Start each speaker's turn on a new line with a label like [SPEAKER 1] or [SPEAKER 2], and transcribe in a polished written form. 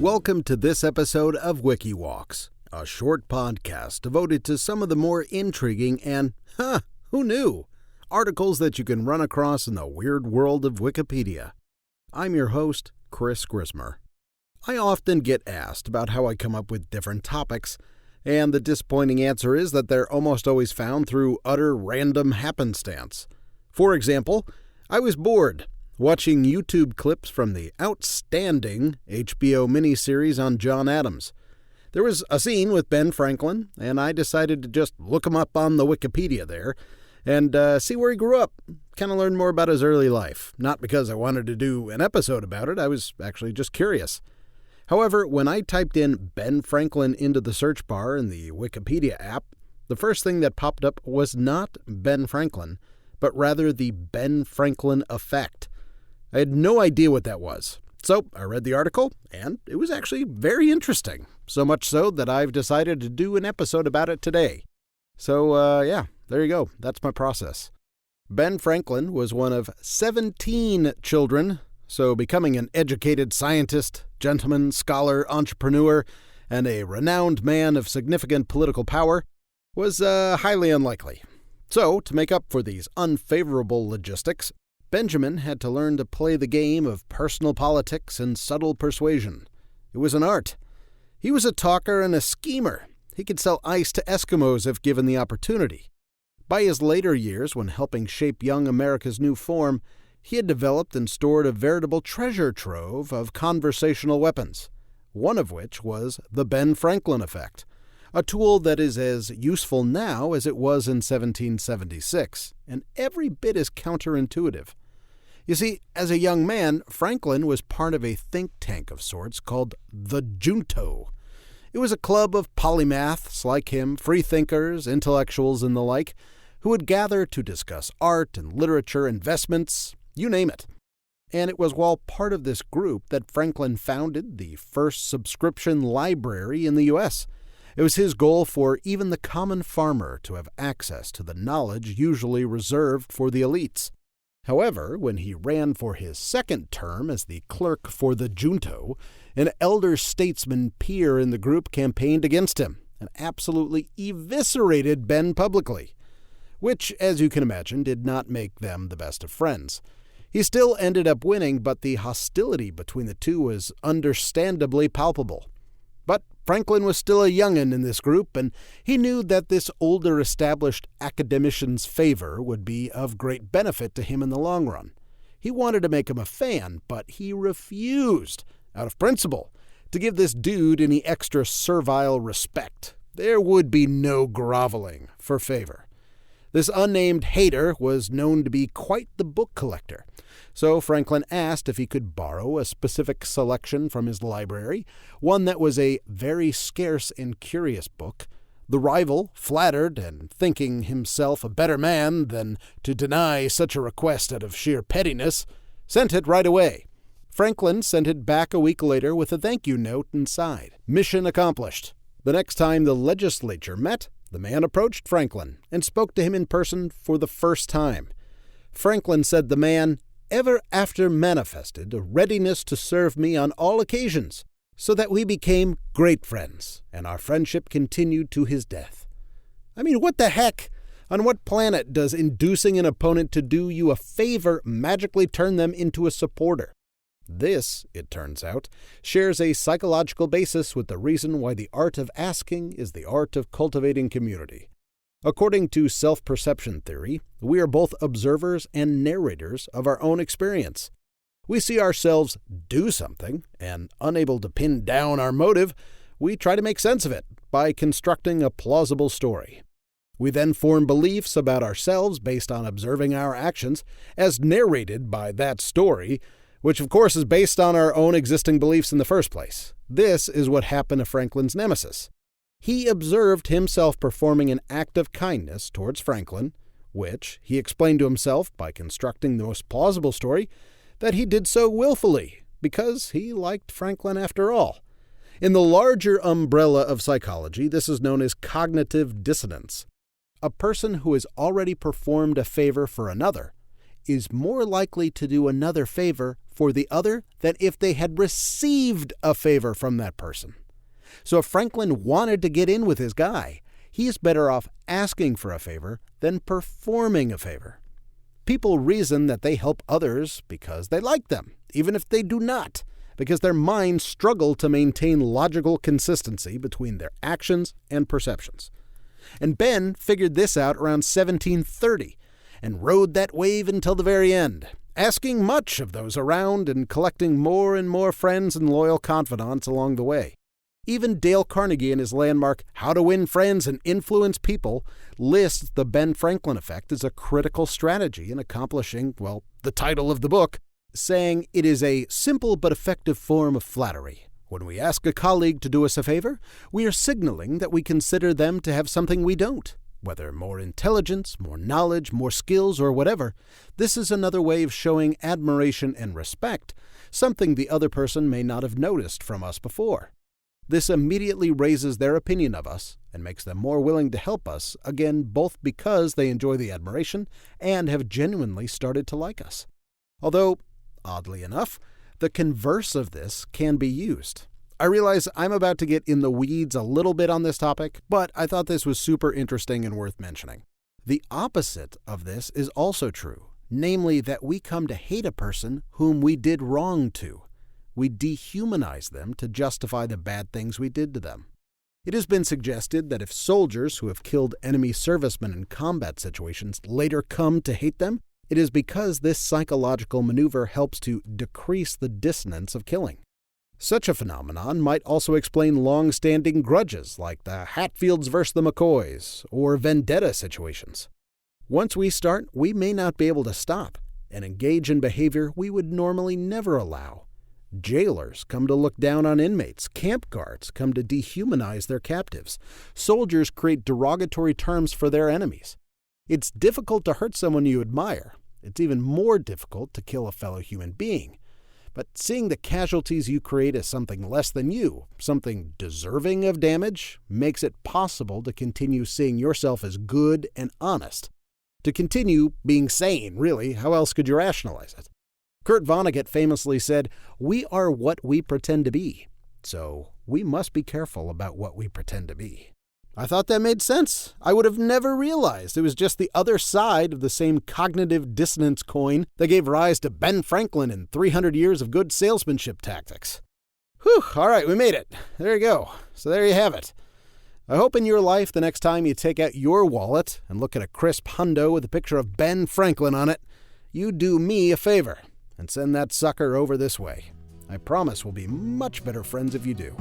[SPEAKER 1] Welcome to this episode of Wiki Walks, a short podcast devoted to some of the more intriguing and, who knew, articles that you can run across in the weird world of Wikipedia. I'm your host, Chris Grismer. I often get asked about how I come up with different topics, and the disappointing answer is that they're almost always found through utter random happenstance. For example, I was bored watching YouTube clips from the outstanding HBO miniseries on John Adams. There was a scene with Ben Franklin, and I decided to just look him up on the Wikipedia there and see where he grew up, kind of learn more about his early life. Not because I wanted to do an episode about it, I was actually just curious. However, when I typed in Ben Franklin into the search bar in the Wikipedia app, the first thing that popped up was not Ben Franklin, but rather the Ben Franklin effect. I had no idea what that was. So I read the article, and it was actually very interesting. So much so that I've decided to do an episode about it today. So, there you go. That's my process. Ben Franklin was one of 17 children, so becoming an educated scientist, gentleman, scholar, entrepreneur, and a renowned man of significant political power was highly unlikely. So, to make up for these unfavorable logistics, Benjamin had to learn to play the game of personal politics and subtle persuasion. It was an art. He was a talker and a schemer. He could sell ice to Eskimos if given the opportunity. By his later years, when helping shape young America's new form, he had developed and stored a veritable treasure trove of conversational weapons, one of which was the Ben Franklin effect, a tool that is as useful now as it was in 1776, and every bit as counterintuitive. You see, as a young man, Franklin was part of a think tank of sorts called the Junto. It was a club of polymaths like him, freethinkers, intellectuals, and the like, who would gather to discuss art and literature, investments, you name it. And it was while part of this group that Franklin founded the first subscription library in the U.S. It was his goal for even the common farmer to have access to the knowledge usually reserved for the elites. However, when he ran for his second term as the clerk for the Junto, an elder statesman peer in the group campaigned against him and absolutely eviscerated Ben publicly, which, as you can imagine, did not make them the best of friends. He still ended up winning, but the hostility between the two was understandably palpable. But Franklin was still a young'un in this group, and he knew that this older established academician's favor would be of great benefit to him in the long run. He wanted to make him a fan, but he refused, out of principle, to give this dude any extra servile respect. There would be no groveling for favor. This unnamed hater was known to be quite the book collector, so Franklin asked if he could borrow a specific selection from his library, one that was a very scarce and curious book. The rival, flattered and thinking himself a better man than to deny such a request out of sheer pettiness, sent it right away. Franklin sent it back a week later with a thank you note inside. Mission accomplished. The next time the legislature met, the man approached Franklin and spoke to him in person for the first time. Franklin said the man ever after manifested a readiness to serve me on all occasions, so that we became great friends, and our friendship continued to his death. I mean, what the heck? On what planet does inducing an opponent to do you a favor magically turn them into a supporter? This, it turns out, shares a psychological basis with the reason why the art of asking is the art of cultivating community. According to self-perception theory, we are both observers and narrators of our own experience. We see ourselves do something, and unable to pin down our motive, we try to make sense of it by constructing a plausible story. We then form beliefs about ourselves based on observing our actions, as narrated by that story, which of course is based on our own existing beliefs in the first place. This is what happened to Franklin's nemesis. He observed himself performing an act of kindness towards Franklin, which he explained to himself by constructing the most plausible story that he did so willfully, because he liked Franklin after all. In the larger umbrella of psychology, this is known as cognitive dissonance. A person who has already performed a favor for another is more likely to do another favor for the other than if they had received a favor from that person. So if Franklin wanted to get in with his guy, he is better off asking for a favor than performing a favor. People reason that they help others because they like them, even if they do not, because their minds struggle to maintain logical consistency between their actions and perceptions. And Ben figured this out around 1730 and rode that wave until the very end, asking much of those around and collecting more and more friends and loyal confidants along the way. Even Dale Carnegie in his landmark How to Win Friends and Influence People lists the Ben Franklin effect as a critical strategy in accomplishing, well, the title of the book, saying it is a simple but effective form of flattery. When we ask a colleague to do us a favor, we are signaling that we consider them to have something we don't. Whether more intelligence, more knowledge, more skills, or whatever, this is another way of showing admiration and respect, something the other person may not have noticed from us before. This immediately raises their opinion of us and makes them more willing to help us, again, both because they enjoy the admiration and have genuinely started to like us. Although, oddly enough, the converse of this can be used. I realize I'm about to get in the weeds a little bit on this topic, but I thought this was super interesting and worth mentioning. The opposite of this is also true, namely that we come to hate a person whom we did wrong to. We dehumanize them to justify the bad things we did to them. It has been suggested that if soldiers who have killed enemy servicemen in combat situations later come to hate them, it is because this psychological maneuver helps to decrease the dissonance of killing. Such a phenomenon might also explain long-standing grudges like the Hatfields versus the McCoys or vendetta situations. Once we start, we may not be able to stop and engage in behavior we would normally never allow. Jailers come to look down on inmates. Camp guards come to dehumanize their captives. Soldiers create derogatory terms for their enemies. It's difficult to hurt someone you admire. It's even more difficult to kill a fellow human being. But seeing the casualties you create as something less than you, something deserving of damage, makes it possible to continue seeing yourself as good and honest. To continue being sane, really. How else could you rationalize it? Kurt Vonnegut famously said, "We are what we pretend to be, so we must be careful about what we pretend to be." I thought that made sense. I would have never realized it was just the other side of the same cognitive dissonance coin that gave rise to Ben Franklin and 300 years of good salesmanship tactics. Whew, all right, we made it. There you go. So there you have it. I hope in your life the next time you take out your wallet and look at a crisp hundo with a picture of Ben Franklin on it, you do me a favor and send that sucker over this way. I promise we'll be much better friends if you do.